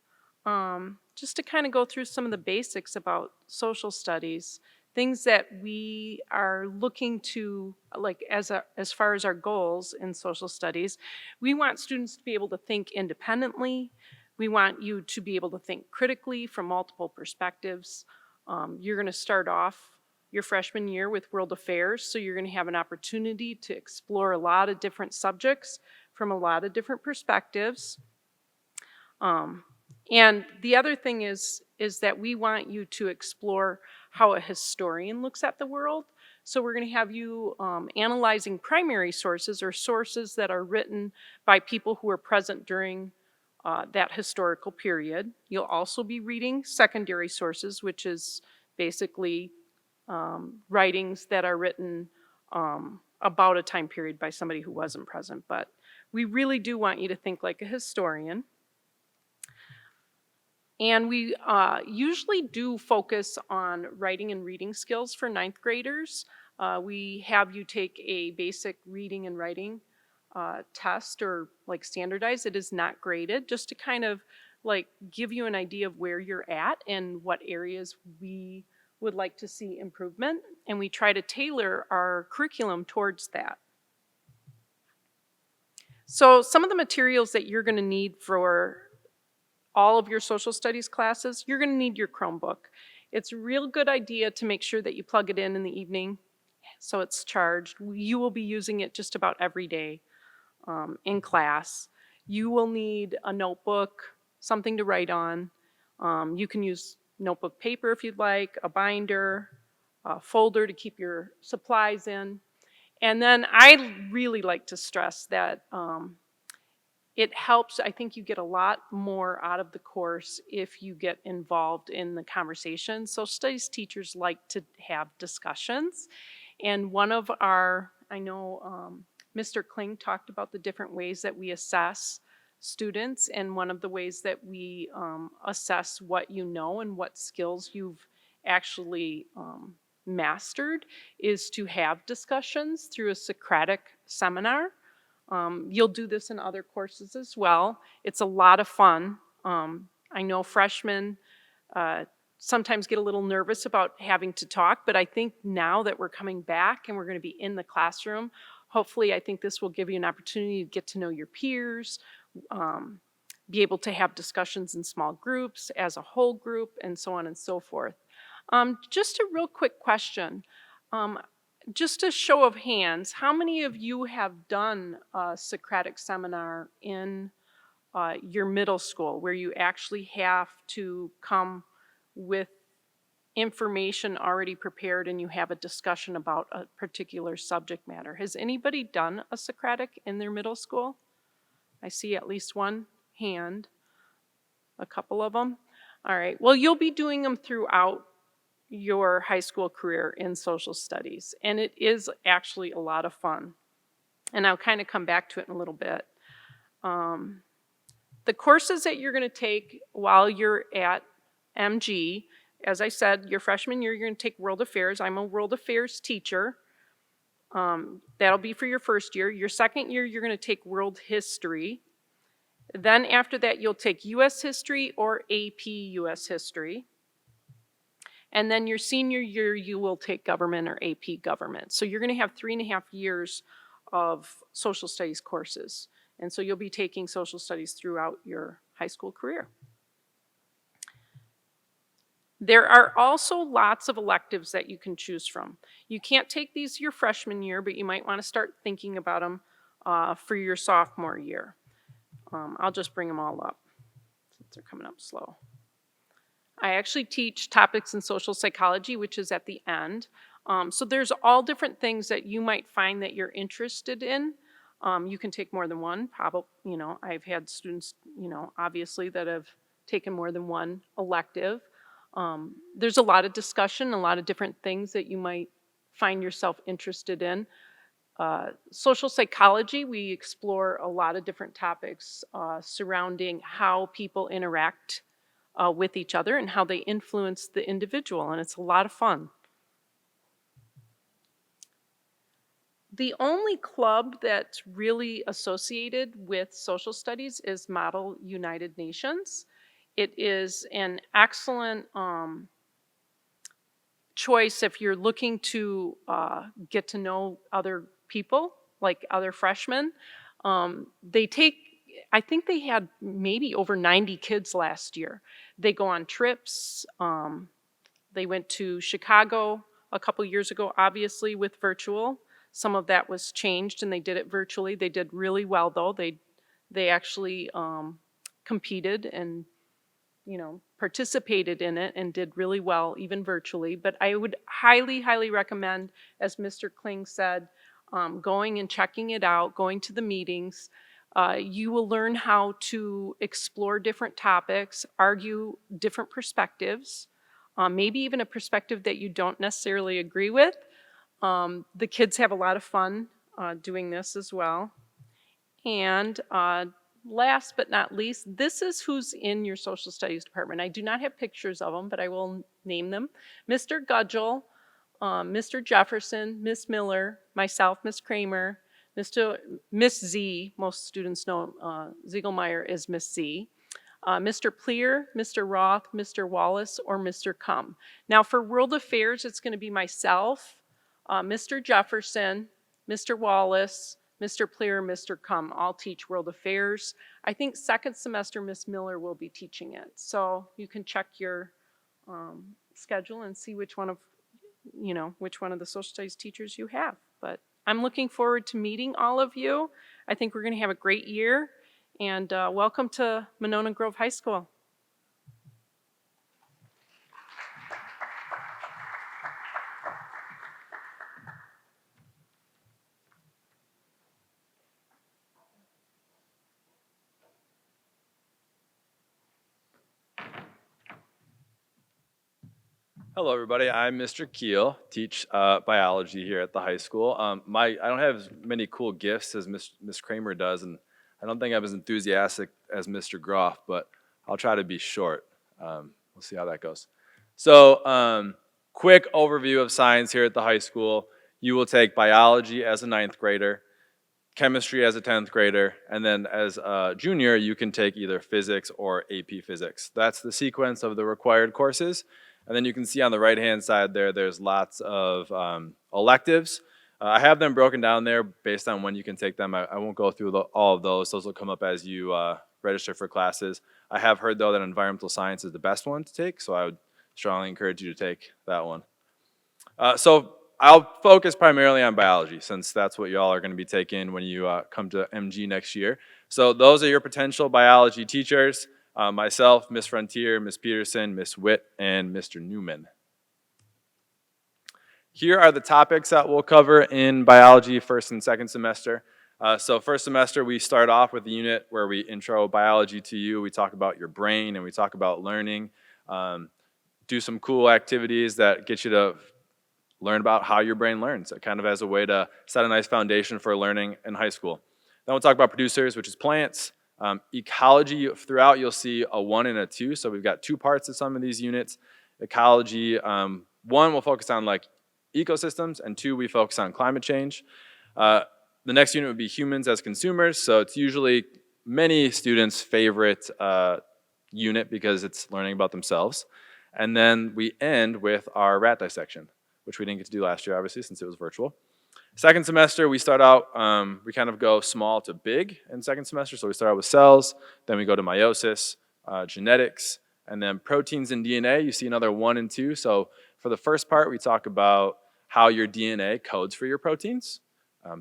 Just to kind of go through some of the basics about social studies, things that we are looking to, like as far as our goals in social studies. We want students to be able to think independently. We want you to be able to think critically from multiple perspectives. You're going to start off your freshman year with World Affairs, so you're going to have an opportunity to explore a lot of different subjects from a lot of different perspectives. And the other thing is that we want you to explore how a historian looks at the world. So we're going to have you analyzing primary sources or sources that are written by people who were present during that historical period. You'll also be reading secondary sources, which is basically writings that are written about a time period by somebody who wasn't present, but we really do want you to think like a historian. And we usually do focus on writing and reading skills for ninth graders. We have you take a basic reading and writing test, or like standardized. It is not graded, just to kind of like give you an idea of where you're at and what areas we would like to see improvement. And we try to tailor our curriculum towards that. So some of the materials that you're going to need for all of your social studies classes, you're going to need your Chromebook. It's a real good idea to make sure that you plug it in the evening so it's charged. You will be using it just about every day in class. You will need a notebook, something to write on. You can use notebook paper if you'd like, a binder, a folder to keep your supplies in. And then I really like to stress that it helps. I think you get a lot more out of the course if you get involved in the conversation. Social studies teachers like to have discussions. And one of our, I know Mr. Kling talked about the different ways that we assess students, and one of the ways that we assess what you know and what skills you've actually mastered is to have discussions through a Socratic seminar. You'll do this in other courses as well. It's a lot of fun. I know freshmen sometimes get a little nervous about having to talk, but I think now that we're coming back and we're going to be in the classroom, hopefully I think this will give you an opportunity to get to know your peers, be able to have discussions in small groups, as a whole group, and so on and so forth. Just a real quick question. Just a show of hands, how many of you have done a Socratic seminar in your middle school where you actually have to come with information already prepared and you have a discussion about a particular subject matter? Has anybody done a Socratic in their middle school? I see at least one hand, a couple of them. All right, well, you'll be doing them throughout your high school career in social studies, and it is actually a lot of fun. And I'll kind of come back to it in a little bit. The courses that you're going to take while you're at MG, as I said, your freshman year, you're going to take World Affairs. I'm a World Affairs teacher. That'll be for your first year. Your second year, you're going to take World History. Then after that, you'll take US History or AP US History. And then your senior year, you will take Government or AP Government. So you're going to have 3.5 years of social studies courses. And so you'll be taking social studies throughout your high school career. There are also lots of electives that you can choose from. You can't take these your freshman year, but you might want to start thinking about them for your sophomore year. I'll just bring them all up since they're coming up slow. I actually teach topics in social psychology, which is at the end. So there's all different things that you might find that you're interested in. You can take more than one. Probably, I've had students, obviously that have taken more than one elective. There's a lot of discussion, a lot of different things that you might find yourself interested in. Social psychology, we explore a lot of different topics surrounding how people interact with each other and how they influence the individual, and it's a lot of fun. The only club that's really associated with social studies is Model United Nations. It is an excellent choice if you're looking to get to know other people, like other freshmen. They take, I think they had maybe over 90 kids last year. They go on trips. They went to Chicago a couple years ago, obviously with virtual. Some of that was changed and they did it virtually. They did really well though. They actually competed and participated in it and did really well even virtually. But I would highly, highly recommend, as Mr. Kling said, going and checking it out, going to the meetings. You will learn how to explore different topics, argue different perspectives, maybe even a perspective that you don't necessarily agree with. The kids have a lot of fun doing this as well. And last but not least, this is who's in your social studies department. I do not have pictures of them, but I will name them. Mr. Gudgel, Mr. Jefferson, Miss Miller, myself, Miss Kramer, Miss Z, most students know Ziegelmeyer is Miss Z, Mr. Pleer, Mr. Roth, Mr. Wallace, or Mr. Cum. Now for World Affairs, it's going to be myself, Mr. Jefferson, Mr. Wallace, Mr. Pleer, Mr. Cum, all teach World Affairs. I think second semester Miss Miller will be teaching it. So you can check your schedule and see which one of the social studies teachers you have. But I'm looking forward to meeting all of you. I think we're going to have a great year. And welcome to Monona Grove High School. Hello, everybody. I'm Mr. Keel, teach biology here at the high school. I don't have as many cool gifts as Miss Kramer does, and I don't think I'm as enthusiastic as Mr. Groff, but I'll try to be short. We'll see how that goes. So, quick overview of science here at the high school. You will take biology as a 9th grader, chemistry as a 10th grader, and then as a junior, you can take either physics or AP physics. That's the sequence of the required courses. And then you can see on the right-hand side there, there's lots of electives. I have them broken down there based on when you can take them. I won't go through all of those. Those will come up as you register for classes. I have heard, though, that environmental science is the best one to take, so I would strongly encourage you to take that one. So I'll focus primarily on biology, since that's what y'all are going to be taking when you come to MG next year. So those are your potential biology teachers. Myself, Miss Frontier, Miss Peterson, Miss Witt, and Mr. Newman. Here are the topics that we'll cover in biology first and second semester. So first semester, we start off with a unit where we intro biology to you. We talk about your brain and we talk about learning. Do some cool activities that get you to learn about how your brain learns, kind of as a way to set a nice foundation for learning in high school. Then we'll talk about producers, which is plants. Ecology, throughout you'll see a 1 and a 2, so we've got 2 parts to some of these units. Ecology, 1 will focus on like ecosystems, and 2 we focus on climate change. The next unit would be humans as consumers, so it's usually many students' favorite unit because it's learning about themselves. And then we end with our rat dissection, which we didn't get to do last year, obviously, since it was virtual. Second semester, we start out, we kind of go small to big in second semester. So we start out with cells, then we go to meiosis, genetics, and then proteins and DNA. You see another 1 and 2. So for the first part, we talk about how your DNA codes for your proteins,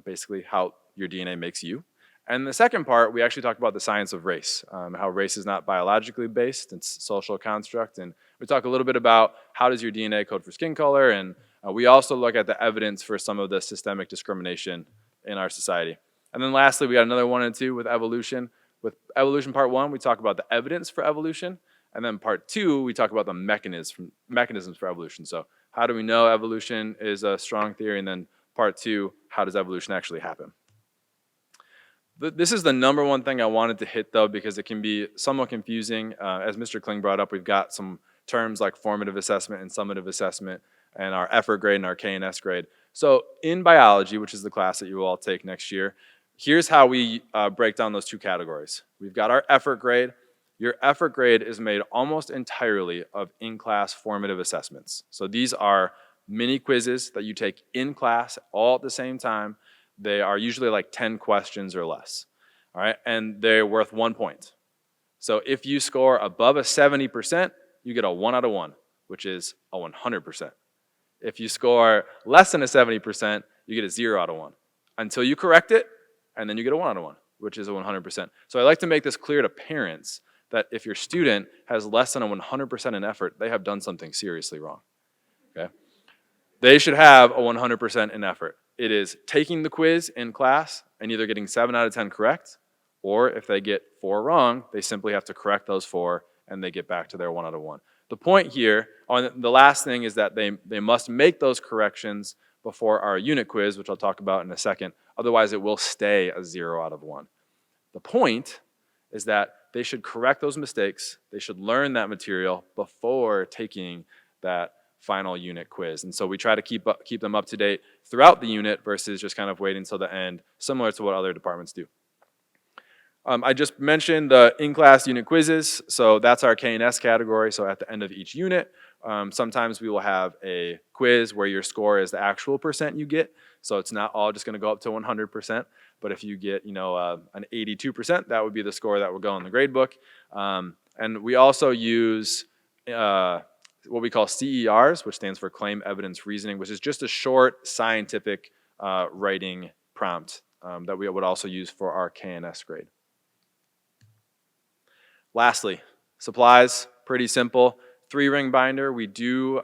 basically how your DNA makes you. And the second part, we actually talk about the science of race, how race is not biologically based, it's social construct. And we talk a little bit about how does your DNA code for skin color, and we also look at the evidence for some of the systemic discrimination in our society. And then lastly, we got another 1 and 2 with evolution. With evolution part 1, we talk about the evidence for evolution. And then part 2, we talk about the mechanisms for evolution. So how do we know evolution is a strong theory? And then part 2, how does evolution actually happen? This is the number one thing I wanted to hit, though, because it can be somewhat confusing. As Mr. Kling brought up, we've got some terms like formative assessment and summative assessment, and our effort grade and our K&S grade. So in biology, which is the class that you will all take next year, here's how we break down those 2 categories. We've got our effort grade. Your effort grade is made almost entirely of in-class formative assessments. So these are mini quizzes that you take in class all at the same time. They are usually like 10 questions or less, all right? And they're worth 1 point. So if you score above a 70%, you get a 1 out of 1, which is a 100%. If you score less than a 70%, you get a 0 out of 1 until you correct it, and then you get a 1 out of 1, which is a 100%. So I like to make this clear to parents that if your student has less than a 100% in effort, they have done something seriously wrong, okay? They should have a 100% in effort. It is taking the quiz in class and either getting 7 out of 10 correct, or if they get 4 wrong, they simply have to correct those 4 and they get back to their 1 out of 1. The point here, the last thing is that they must make those corrections before our unit quiz, which I'll talk about in a second. Otherwise, it will stay a 0 out of 1. The point is that they should correct those mistakes. They should learn that material before taking that final unit quiz. And so we try to keep them up to date throughout the unit versus just kind of waiting until the end, similar to what other departments do. I just mentioned the in-class unit quizzes. So that's our K&S category. So at the end of each unit, sometimes we will have a quiz where your score is the actual percent you get. So it's not all just going to go up to 100%. But if you get, an 82%, that would be the score that will go in the grade book. And we also use what we call CERs, which stands for Claim Evidence Reasoning, which is just a short scientific writing prompt that we would also use for our K&S grade. Lastly, supplies, pretty simple. 3-ring binder, we do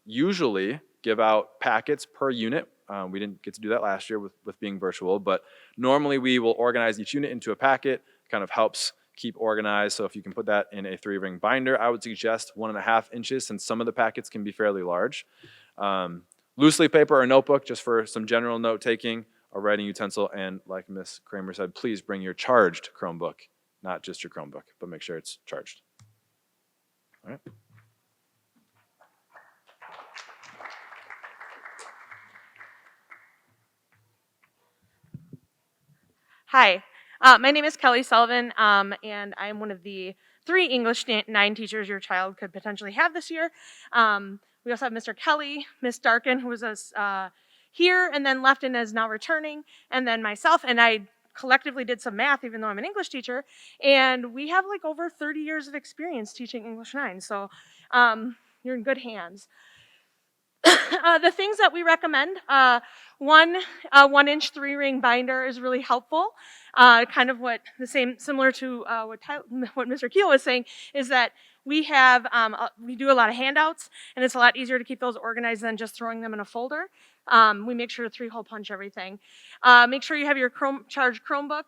usually give out packets per unit. We didn't get to do that last year with being virtual, but normally we will organize each unit into a packet, kind of helps keep organized. So if you can put that in a 3-ring binder, I would suggest 1.5 inches since some of the packets can be fairly large. Loose leaf paper or notebook just for some general note taking, a writing utensil, and like Ms. Kramer said, please bring your charged Chromebook. Not just your Chromebook, but make sure it's charged. All right. Hi, my name is Kelly Sullivan, and I'm one of the 3 English 9 teachers your child could potentially have this year. We also have Mr. Kelly, Miss Darkin, who was here and then left and is now returning, and then myself, and I collectively did some math, even though I'm an English teacher, and we have like over 30 years of experience teaching English 9, so you're in good hands. The things that we recommend, 1-inch 3-ring binder is really helpful. Kind of similar to what Mr. Keel was saying, is that we do a lot of handouts, and it's a lot easier to keep those organized than just throwing them in a folder. We make sure to 3-hole punch everything. Make sure you have your charged Chromebook,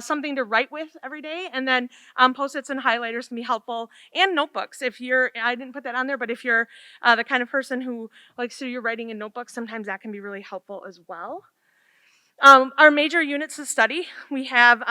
something to write with every day, and then Post-its and highlighters can be helpful, and notebooks. I didn't put that on there, but if you're the kind of person who likes to do your writing in notebooks, sometimes that can be really helpful as well. Our major units to study, we have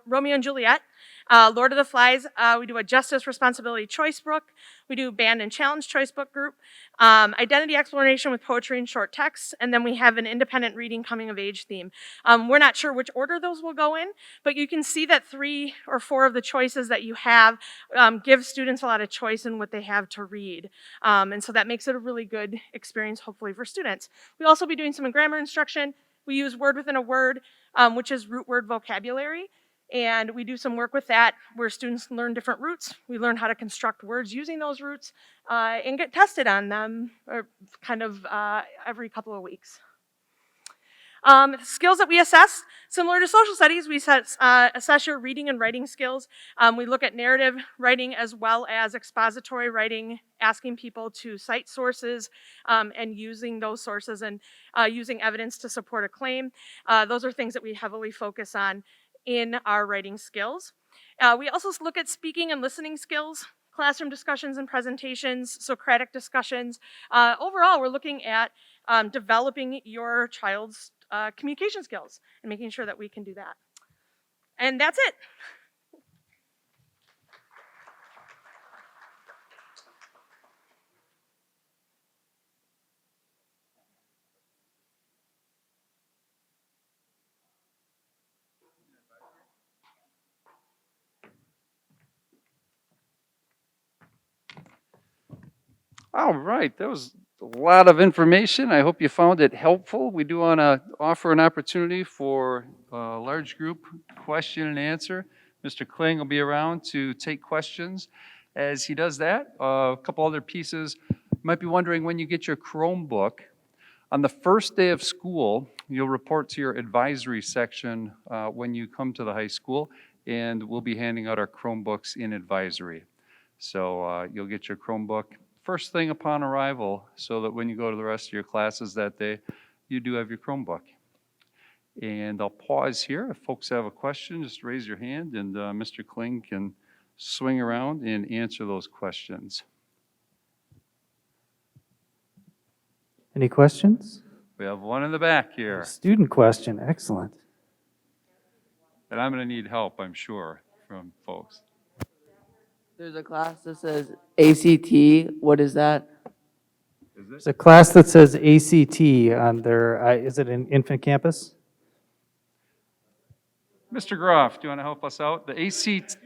Romeo and Juliet, Lord of the Flies, we do a Justice Responsibility Choice book, we do Band and Challenge Choice book group, Identity Exploration with poetry and short text, and then we have an independent reading coming of age theme. We're not sure which order those will go in, but you can see that 3 or 4 of the choices that you have give students a lot of choice in what they have to read. And so that makes it a really good experience, hopefully, for students. We'll also be doing some grammar instruction. We use word within a word, which is root word vocabulary. And we do some work with that where students learn different roots. We learn how to construct words using those roots and get tested on them every couple of weeks. Skills that we assess, similar to social studies, we assess your reading and writing skills. We look at narrative writing as well as expository writing, asking people to cite sources and using those sources and using evidence to support a claim. Those are things that we heavily focus on in our writing skills. We also look at speaking and listening skills, classroom discussions and presentations, Socratic discussions. Overall, we're looking at developing your child's communication skills and making sure that we can do that. And that's it. All right, that was a lot of information. I hope you found it helpful. We do want to offer an opportunity for a large group question and answer. Mr. Kling will be around to take questions. As he does that, a couple other pieces. You might be wondering when you get your Chromebook. On the first day of school, you'll report to your advisory section when you come to the high school, and we'll be handing out our Chromebooks in advisory. So you'll get your Chromebook first thing upon arrival so that when you go to the rest of your classes that day, you do have your Chromebook. And I'll pause here. If folks have a question, just raise your hand and Mr. Kling can swing around and answer those questions. Any questions? We have one in the back here, Student question, excellent. and I'm going to need help, I'm sure, from folks. There's a class that says ACT. What is that? Is There's a class that says ACT on their, is it an infant campus? Mr. Groff, do you want to help us out? The ACT.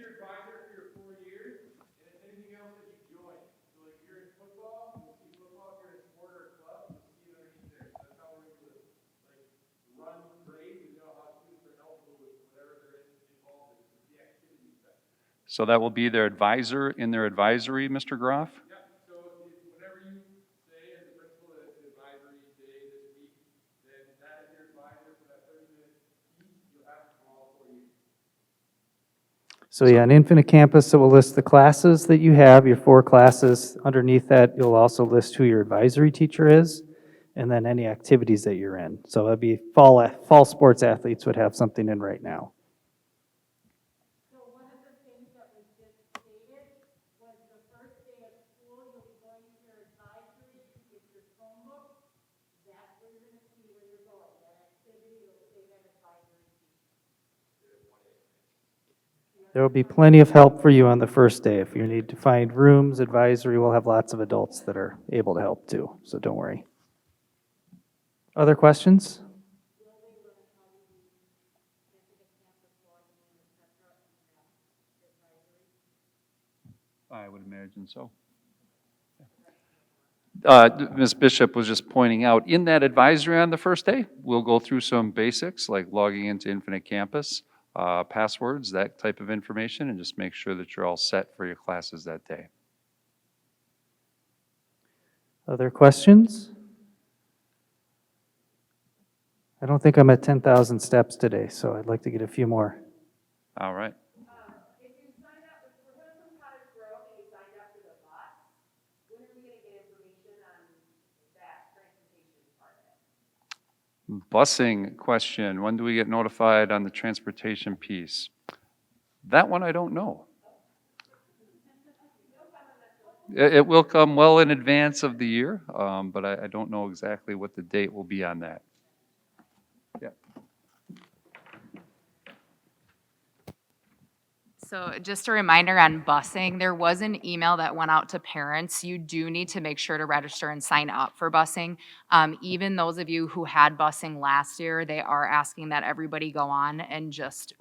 So that will be their advisor in their advisory, Mr. Groff? Whenever you say as a principal that it's an advisory day this week, then that is your advisor for that 30 minutes each, you'll have them all for you. So yeah, an Infinite Campus that will list the classes that you have, your 4 classes. Underneath that, you'll also list who your advisory teacher is, and then any activities that you're in. So that'd be fall sports athletes would have something in right now. So one of the things that was just stated was the first day of school, you'll be going to your advisory, you get your Chromebook. That's where you're gonna see where you're going. That activity will say that advisory teacher. There will be plenty of help for you on the first day. If you need to find rooms, advisory will have lots of adults that are able to help too, so don't worry. Other questions? I would imagine so. Ms. Bishop was just pointing out, in that advisory on the first day, we'll go through some basics like logging into Infinite Campus, passwords, that type of information, and just make sure that you're all set for your classes that day. Other questions? I don't think I'm at 10,000 steps today, so I'd like to get a few more. All right. If you signed up, if we're going from Cottage Grove and you signed up for the bus, when are we gonna get information on that transportation part of it? Busing question, when do we get notified on the transportation piece? That one I don't know. It will come well in advance of the year, but I don't know exactly what the date will be on that. Yeah. So just a reminder on busing, there was an email that went out to parents. You do need to make sure to register and sign up for busing. Even those of you who had busing last year, they are asking that everybody go on and just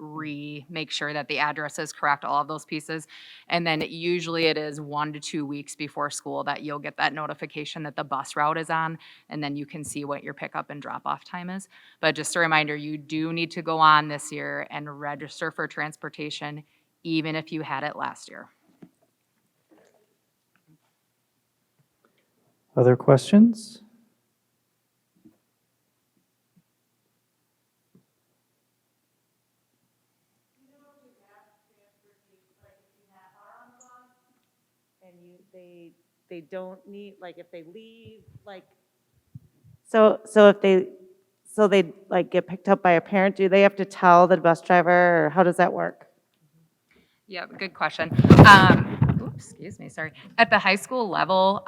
make sure that the address is correct, all of those pieces. And then usually it is 1 to 2 weeks before school that you'll get that notification that the bus route is on, and then you can see what your pickup and drop off time is. But just a reminder, you do need to go on this year and register for transportation, even if you had it last year. Other questions? And they don't need, like, if they leave, like, so if they like get picked up by a parent, do they have to tell the bus driver, or how does that work? Yep, good question. Excuse me, sorry. At the high school level,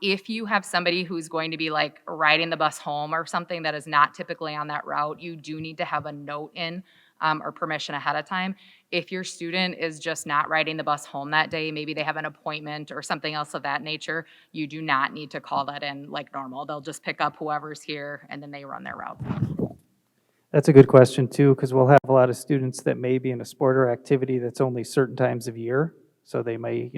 if you have somebody who's going to be like riding the bus home or something that is not typically on that route, you do need to have a note in or permission ahead of time. If your student is just not riding the bus home that day, maybe they have an appointment or something else of that nature, you do not need to call that in like normal. They'll just pick up whoever's here and then they run their route. That's a good question too, because we'll have a lot of students that may be in a sport or activity that's only certain times of year. So they may,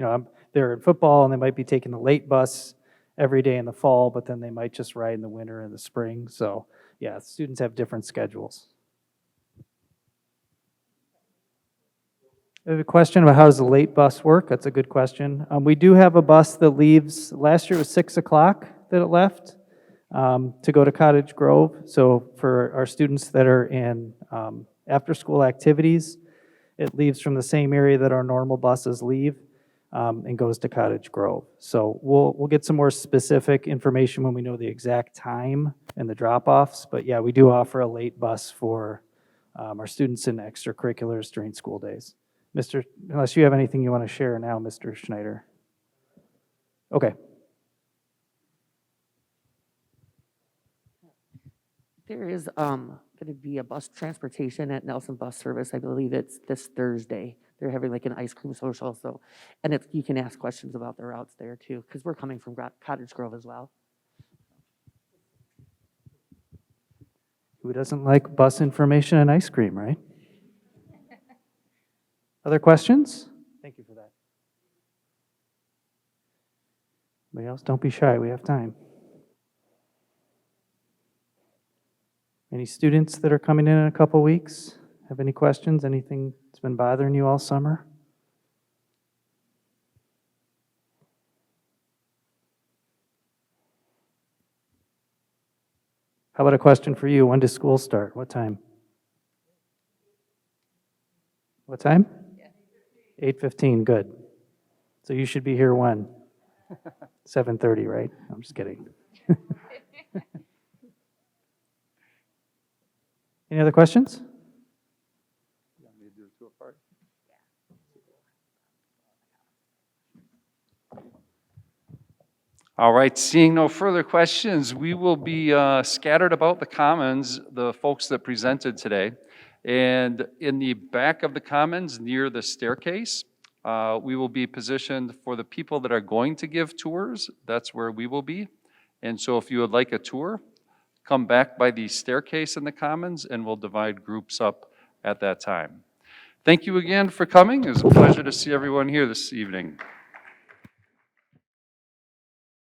they're in football and they might be taking the late bus every day in the fall, but then they might just ride in the winter and the spring. So yeah, students have different schedules. I have a question about how does the late bus work? That's a good question. We do have a bus that leaves, last year it was 6 o'clock that it left. To go to Cottage Grove. So for our students that are in after-school activities, it leaves from the same area that our normal buses leave and goes to Cottage Grove. So we'll get some more specific information when we know the exact time and the drop-offs. But yeah, we do offer a late bus for our students in extracurriculars during school days. Unless you have anything you want to share now, Mr. Schneider. Okay. There is going to be a bus transportation at Nelson Bus Service. I believe it's this Thursday. They're having like an ice cream social. So, and you can ask questions about the routes there too, because we're coming from Cottage Grove as well. Who doesn't like bus information and ice cream, right? Other questions? Thank you for that. Anybody else? Don't be shy, we have time. Any students that are coming in a couple weeks? Have any questions? Anything that's been bothering you all summer? How about a question for you? When does school start? What time? What time? 8:15, good. So you should be here when? 7:30, right? I'm just kidding. Any other questions? All right, seeing no further questions, we will be scattered about the commons, the folks that presented today. And in the back of the commons near the staircase, we will be positioned for the people that are going to give tours. That's where we will be. And so if you would like a tour, come back by the staircase in the commons and we'll divide groups up at that time. Thank you again for coming. It was a pleasure to see everyone here this evening.